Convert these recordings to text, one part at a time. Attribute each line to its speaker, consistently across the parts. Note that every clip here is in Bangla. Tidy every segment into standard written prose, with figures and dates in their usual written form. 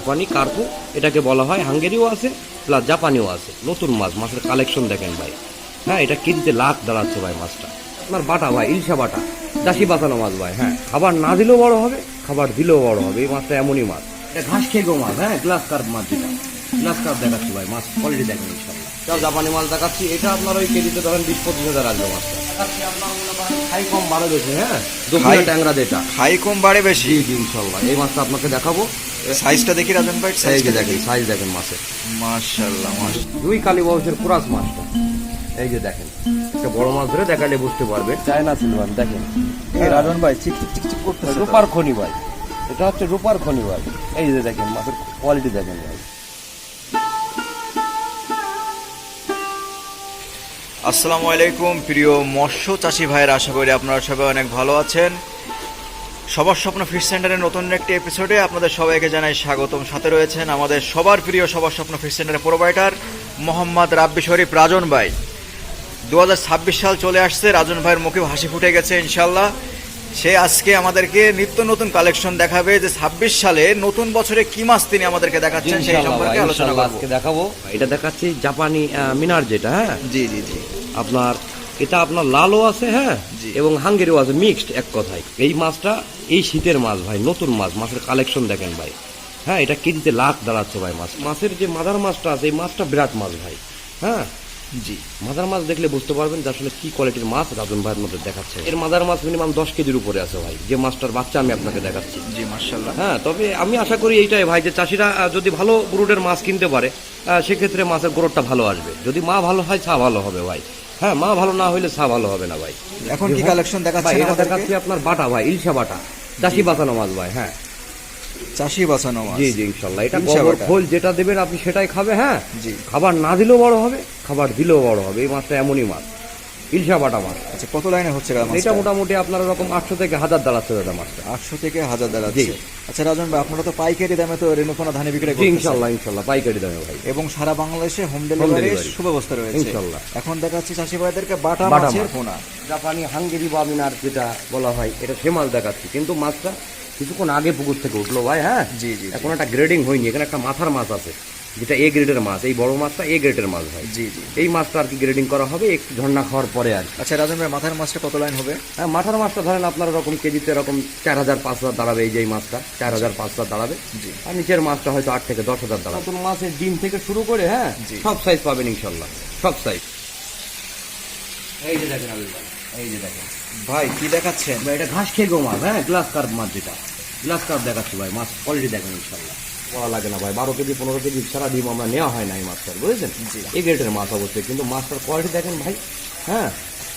Speaker 1: জাপানি কার্পু, এটাকে বলা হয়। হাঙ্গেরিও আছে প্লাস জাপানিও আছে। নতুন মাছ, মাছের কালেকশন দেখেন ভাই। হ্যাঁ, এটা কেজিতে লাখ দাঁড়াচ্ছে ভাই মাছটা। আপনার বাটা ভাই, ইলশা বাটা, চাষি বাঁচানো মাছ ভাই। হ্যাঁ, খাবার না দিলেও বড় হবে, খাবার দিলেও বড় হবে। এই মাছটা এমনই মাছ। এটা ঘাস খেগো মাছ। হ্যাঁ, গ্লাস কার্প মাছ যেটা, গ্লাস কার্প দেখাচ্ছি ভাই। মাছ কোয়ালিটি দেখেন ইনশাল্লাহ। এটাও জাপানি মাছ দেখাচ্ছি। এটা আপনার ওই কেজিতে ধরেন 20-25 হাজার আসবে মাছটা। দেখাচ্ছি আপনার মনে করেন খাই কম বাড়ে বেশি। হ্যাঁ, দক্ষিণা ট্যাংরা যেটা
Speaker 2: খাই কম বাড়ে বেশি।
Speaker 1: জি ইনশাল্লাহ। এই মাছটা আপনাকে দেখাবো।
Speaker 2: সাইজটা দেখি রাজন ভাই,
Speaker 1: সাইজটা দেখেন, সাইজ দেখেন মাছের।
Speaker 2: মাশাআল্লাহ মাশাআল্লাহ।
Speaker 1: দুই কালী বয়সের কুরাস মাছটা, এই যে দেখেন। একটা বড় মাছ ধরে দেখালে বুঝতে পারবেন। চায়না সিলভার দেখেন।
Speaker 2: রাজন ভাই চিকচিক চিকচিক করতেছে।
Speaker 1: রূপার খনি ভাই, এটা হচ্ছে রূপার খনি ভাই। এই যে দেখেন মাছের কোয়ালিটি দেখেন ভাই।
Speaker 2: আসসালামু আলাইকুম প্রিয় মৎস্য চাষি ভাইয়ের, আশা করি আপনারা সবাই অনেক ভালো আছেন। সবার স্বপ্ন ফিশ সেন্টারের নতুন একটি এপিসোডে আপনাদের সবাইকে জানাই স্বাগতম। সাথে রয়েছেন আমাদের সবার প্রিয় সবার স্বপ্ন ফিশ সেন্টারের প্রোভাইডার মোহাম্মদ রাব্বি শরীফ রাজন ভাই। 2026 সাল চলে আসছে, রাজন ভাইয়ের মুখে হাসি ফুটে গেছে ইনশাল্লাহ। সে আজকে আমাদেরকে নিত্য নতুন কালেকশন দেখাবে, যে 26 সালে নতুন বছরে কি মাছ তিনি আমাদেরকে দেখাচ্ছেন সেই সম্পর্কে আলোচনা করব।
Speaker 1: আজকে দেখাবো। এটা দেখাচ্ছি জাপানি মিনার যেটা। হ্যাঁ
Speaker 2: জি জি জি।
Speaker 1: আপনার এটা আপনার লালও আছে, হ্যাঁ, এবং হাঙ্গেরিও আছে, মিক্সড এক কথায়। এই মাছটা এই শীতের মাছ ভাই, নতুন মাছ। মাছের কালেকশন দেখেন ভাই। হ্যাঁ, এটা কেজিতে লাখ দাঁড়াচ্ছে ভাই মাছ। মাছের যে মাদার মাছটা আছে, এই মাছটা বিরাট মাছ ভাই। হ্যাঁ
Speaker 2: জি,
Speaker 1: মাদার মাছ দেখলে বুঝতে পারবেন যে আসলে কি কোয়ালিটির মাছ রাজন ভাইয়ের মধ্যে দেখাচ্ছে। এর মাদার মাছ মিনিমাম 10 কেজির উপরে আছে ভাই, যে মাছটার বাচ্চা আমি আপনাকে দেখাচ্ছি।
Speaker 2: জি মাশাআল্লাহ।
Speaker 1: হ্যাঁ, তবে আমি আশা করি এইটাই ভাই, যে চাষিরা যদি ভালো ব্রুডের মাছ কিনতে পারে, সেক্ষেত্রে মাছের গ্রোথটা ভালো আসবে। যদি মা ভালো হয়, ছা ভালো হবে ভাই। হ্যাঁ, মা ভালো না হইলে ছা ভালো হবে না ভাই।
Speaker 2: এখন কি কালেকশন দেখাচ্ছেন
Speaker 1: এটা
Speaker 2: আমাদেরকে?
Speaker 1: দেখাচ্ছি আপনার বাটা ভাই, ইলশা বাটা, চাষি বাঁচানো মাছ ভাই। হ্যাঁ,
Speaker 2: চাষি বাঁচানো মাছ।
Speaker 1: জি জি ইনশাল্লাহ। এটা
Speaker 2: ইলশা
Speaker 1: গোবর
Speaker 2: বাটা।
Speaker 1: খোল যেটা দেবেন আপনি সেটাই খাবে। হ্যাঁ,
Speaker 2: জি।
Speaker 1: খাবার না দিলেও বড় হবে, খাবার দিলেও বড় হবে। এই মাছটা এমনই মাছ, ইলশা বাটা মাছ।
Speaker 2: আচ্ছা, কত লাইনে হচ্ছে
Speaker 1: এটা মোটামুটি আপনার এরকম 800 থেকে 1000 দাঁড়াচ্ছে দাদা মাছটা।
Speaker 2: 800 থেকে 1000 দাঁড়াচ্ছে। আচ্ছা রাজন ভাই, আপনারা তো পাইকারি দামে তো রেণুপোনা ধানে বিক্রি
Speaker 1: জি
Speaker 2: করছেন
Speaker 1: ইনশাল্লাহ ইনশাল্লাহ, পাইকারি দামে ভাই।
Speaker 2: এবং সারা বাংলাদেশে হোম ডেলিভারি
Speaker 1: delivery।
Speaker 2: সুব্যবস্থা রয়েছে
Speaker 1: ইনশাল্লাহ।
Speaker 2: এখন দেখাচ্ছি চাষি ভাইদেরকে বাটা
Speaker 1: বাটা
Speaker 2: মাছের
Speaker 1: মাছ।
Speaker 2: পোনা।
Speaker 1: জাপানি হাঙ্গেরি বা মিনার যেটা বলা হয়, এটা সে মাছ দেখাচ্ছি। কিন্তু মাছটা কিছুক্ষণ আগে পুকুর থেকে উঠলো ভাই। হ্যাঁ
Speaker 2: জি জি
Speaker 1: এখন একটা গ্রেডিং হয়নি। এখানে একটা মাথার মাছ আছে, যেটা এ গ্রেডের মাছ। এই বড় মাছটা এ গ্রেডের মাছ ভাই।
Speaker 2: জি জি।
Speaker 1: এই মাছটা আর কি গ্রেডিং করা হবে একটু ঝর্ণা খাওয়ার পরে আর কি।
Speaker 2: আচ্ছা রাজন ভাই, মাথার মাছটা কত লাইন হবে?
Speaker 1: হ্যাঁ, মাথার মাছটা ধরেন আপনার এরকম কেজিতে এরকম 4000-5000 দাঁড়াবে। এই যে এই মাছটা 4000-5000 দাঁড়াবে।
Speaker 2: জি।
Speaker 1: আর নিচের মাছটা হয়তো 8 থেকে 10,000 দাঁড়াবে। নতুন মাছের ডিম থেকে শুরু করে হ্যাঁ
Speaker 2: জি।
Speaker 1: সব সাইজ পাবেন ইনশাল্লাহ, সব সাইজ। এই যে দেখেন আবির ভাই, এই যে দেখেন
Speaker 2: ভাই কি দেখাচ্ছেন?
Speaker 1: ভাই, এটা ঘাস খেগো মাছ। হ্যাঁ, গ্লাস কার্প মাছ যেটা, গ্লাস কার্প দেখাচ্ছি ভাই। মাছ কোয়ালিটি দেখেন ইনশাল্লাহ, বলা লাগে না ভাই। 12 কেজি 15 কেজি সারা ডিম আমরা নেওয়া হয় না এই মাছটার, বুঝেছেন।
Speaker 2: জি।
Speaker 1: এই গ্রেডের মাছ অবশ্যই, কিন্তু মাছটার কোয়ালিটি দেখেন ভাই। হ্যাঁ,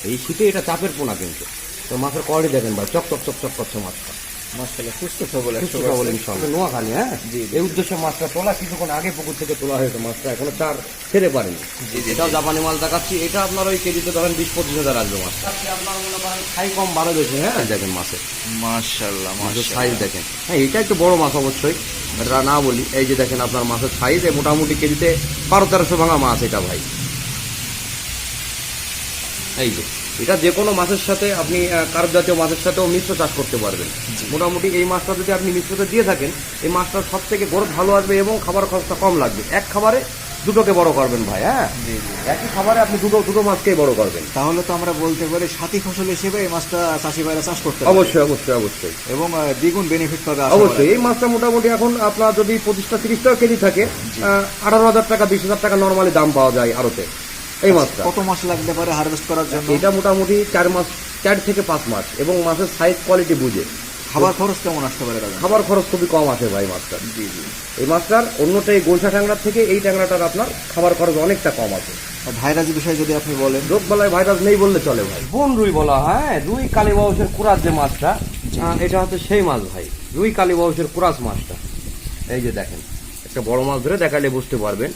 Speaker 1: এই শীতে এটা চাপের পোনা, কিন্তু তো মাছের কোয়ালিটি দেখেন ভাই, চক চক চক চক করছে মাছটা।
Speaker 2: মাশাআল্লাহ, সুস্থ সবল
Speaker 1: সুস্থ সবল ইনশাল্লাহ। নোয়াখালী। হ্যাঁ
Speaker 2: জি।
Speaker 1: এই উদ্দেশ্যে মাছটা তোলা, কিছুক্ষণ আগে পুকুর থেকে তোলা হয়েছে মাছটা, এখনো চার ছেড়ে পারেনি।
Speaker 2: জি জি।
Speaker 1: এটাও জাপানি মাছ দেখাচ্ছি। এটা আপনার ওই কেজিতে ধরেন 20-25 হাজার আসবে মাছটা। আপনার মনে করেন খাই কম বাড়ে বেশি। হ্যাঁ, দেখেন মাছের
Speaker 2: মাশাআল্লাহ
Speaker 1: মাছের
Speaker 2: মাশাআল্লাহ।
Speaker 1: সাইজ দেখেন। হ্যাঁ, এটা একটু বড় মাছ অবশ্যই, এটা না বলি। এই যে দেখেন আপনার মাছের সাইজ, মোটামুটি কেজিতে 1200-1300 ভাঙা মাছ এটা ভাই। এই যে এটা যে কোনো মাছের সাথে আপনি কার্প জাতীয় মাছের সাথেও মিশ্র চাষ করতে পারবেন। মোটামুটি এই মাছটা যদি আপনি মিশ্রতে দিয়ে থাকেন, এই মাছটার সব থেকে গ্রোথ ভালো আসবে এবং খাবার খরচটা কম লাগবে। এক খাবারে দুটোকে বড় করবেন ভাই। হ্যাঁ,
Speaker 2: জি জি।
Speaker 1: একই খাবারে আপনি দুটো মাছকেই বড় করবেন।
Speaker 2: তাহলে তো আমরা বলতে পারি সাথী ফসল হিসেবে এই মাছটা চাষি ভাইরা চাষ করতে পারে।
Speaker 1: অবশ্যই অবশ্যই অবশ্যই
Speaker 2: এবং দ্বিগুণ বেনিফিট পাবে আশা করা
Speaker 1: অবশ্যই।
Speaker 2: যায়।
Speaker 1: এই মাছটা মোটামুটি এখন আপনার যদি 25-30 টাকা কেজি থাকে, 18,000 টাকা 20,000 টাকা নর্মালি দাম পাওয়া যায় আড়তে এই মাছটা।
Speaker 2: কত মাস লাগতে পারে হারভেস্ট করার জন্য?
Speaker 1: এটা মোটামুটি 4 থেকে 5 মাস, এবং মাছের সাইজ কোয়ালিটি বুঝে।
Speaker 2: খাবার খরচ কেমন আসতে পারে দাদা?
Speaker 1: খাবার খরচ খুবই কম আছে ভাই মাছটার।
Speaker 2: জি জি।
Speaker 1: এই মাছটার অন্যটা এই গোলসা ট্যাংরার থেকে এই ট্যাংরাটার আপনার খাবার খরচ অনেকটা কম আছে।
Speaker 2: ভাইরাস বিষয়ে যদি আপনি বলেন।
Speaker 1: রোগ বালায় ভাইরাস নেই বললে চলে ভাই। বন রুই বলা হয়। রুই কালী বয়সের কুরাস যে মাছটা, এটা হচ্ছে সেই মাছ ভাই, রুই কালী বয়সের কুরাস মাছটা। এই যে দেখেন, একটা বড় মাছ ধরে দেখালে বুঝতে পারবেন।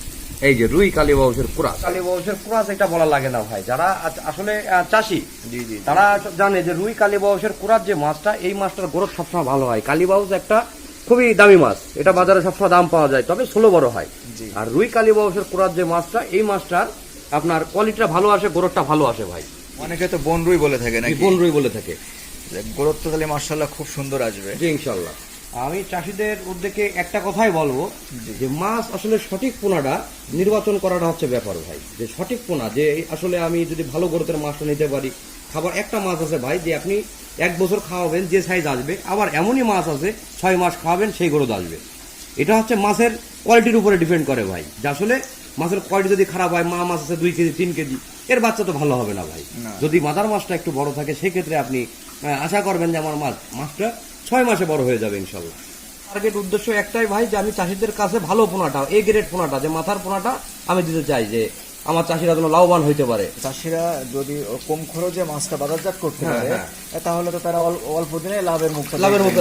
Speaker 1: এই যে রুই কালী বয়সের কুরাস। কালী বয়সের কুরাস এটা বলা লাগে না ভাই, যারা আসলে চাষি
Speaker 2: জি জি।
Speaker 1: তারা জানে যে রুই কালী বয়সের কুরাস যে মাছটা, এই মাছটার গ্রোথ সবসময় ভালো হয়। কালী বাউস একটা খুবই দামি মাছ, এটা বাজারে সবসময় দাম পাওয়া যায়, তবে ষোলো বড় হয়। আর রুই কালী বয়সের কুরাস যে মাছটা, এই মাছটার আপনার কোয়ালিটিটা ভালো আসে, গ্রোথটা ভালো আসে ভাই।
Speaker 2: অনেকে তো বন রুই বলে থাকে নাকি?
Speaker 1: বন রুই বলে থাকে।
Speaker 2: গ্রোথ তো তাহলে মাশাআল্লাহ খুব সুন্দর আসবে।
Speaker 1: জি ইনশাল্লাহ। আমি চাষিদের উদ্যোগে একটা কথাই বলবো যে মাছ আসলে সঠিক পোনাটা নির্বাচন করাটা হচ্ছে ব্যাপার ভাই, যে সঠিক পোনা যে আসলে আমি যদি ভালো গ্রোথের মাছটা নিতে পারি। খাবার একটা মাছ আছে ভাই যে আপনি 1 বছর খাওয়াবেন যে সাইজ আসবে, আবার এমনই মাছ আছে 6 মাস খাওয়াবেন সেই গ্রোথ আসবে। এটা হচ্ছে মাছের কোয়ালিটির উপরে ডিপেন্ড করে ভাই, যে আসলে মাছের কোয়ালিটি যদি খারাপ হয়, মা মাছ আছে 2 কেজি 3 কেজি, এর বাচ্চা তো ভালো হবে না ভাই।
Speaker 2: না।
Speaker 1: যদি মাদার মাছটা একটু বড় থাকে সেক্ষেত্রে আপনি আশা করবেন যে আমার মাছটা 6 মাসে বড় হয়ে যাবে ইনশাল্লাহ। টার্গেট উদ্দেশ্য একটাই ভাই, যে আমি চাষিদের কাছে ভালো পোনাটা, এ গ্রেড পোনাটা, যে মাথার পোনাটা আমি দিতে চাই, যে আমার চাষিরা যেন লাভবান হইতে পারে।
Speaker 2: চাষিরা যদি কম খরচে মাছটা বাজারজাত করতে
Speaker 1: হ্যাঁ,
Speaker 2: পারে,
Speaker 1: হ্যাঁ।
Speaker 2: তাহলে তো তারা অল্প দিনে লাভের মুখ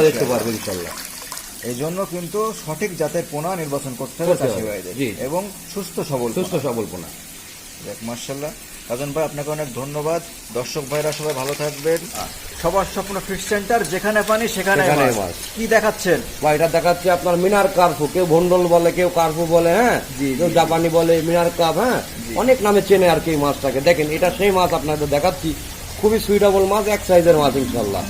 Speaker 1: দেখতে পারবে ইনশাল্লাহ।
Speaker 2: এই জন্য কিন্তু সঠিক জাতের পোনা নির্বাচন করতে হবে চাষি ভাইদের,
Speaker 1: জি।
Speaker 2: এবং সুস্থ সবল
Speaker 1: পোনা।
Speaker 2: মার্শাল্লাহ। রাজন ভাই, আপনাকে অনেক ধন্যবাদ। দর্শক ভাইরা সবাই ভালো থাকবেন। সবার স্বপ্ন ফিশ সেন্টার, যেখানে পানি সেখানে
Speaker 1: সেখানেই
Speaker 2: মাছ।
Speaker 1: মাছ।
Speaker 2: কি দেখাচ্ছেন?
Speaker 1: বা এটা দেখাচ্ছে আপনার মিনার কার্পু, কেউ ভন্ডল বলে, কেউ কার্পু বলে, হ্যাঁ, কেউ জাপানি বলে, মিনার কাপ, হ্যাঁ, অনেক নামে চেনে আর কি এই মাছটাকে। দেখেন এটা সেই মাছ আপনাদের দেখাচ্ছি, খুবই সুইটেবল মাছ, এক সাইজের মাছ ইনশাল্লাহ।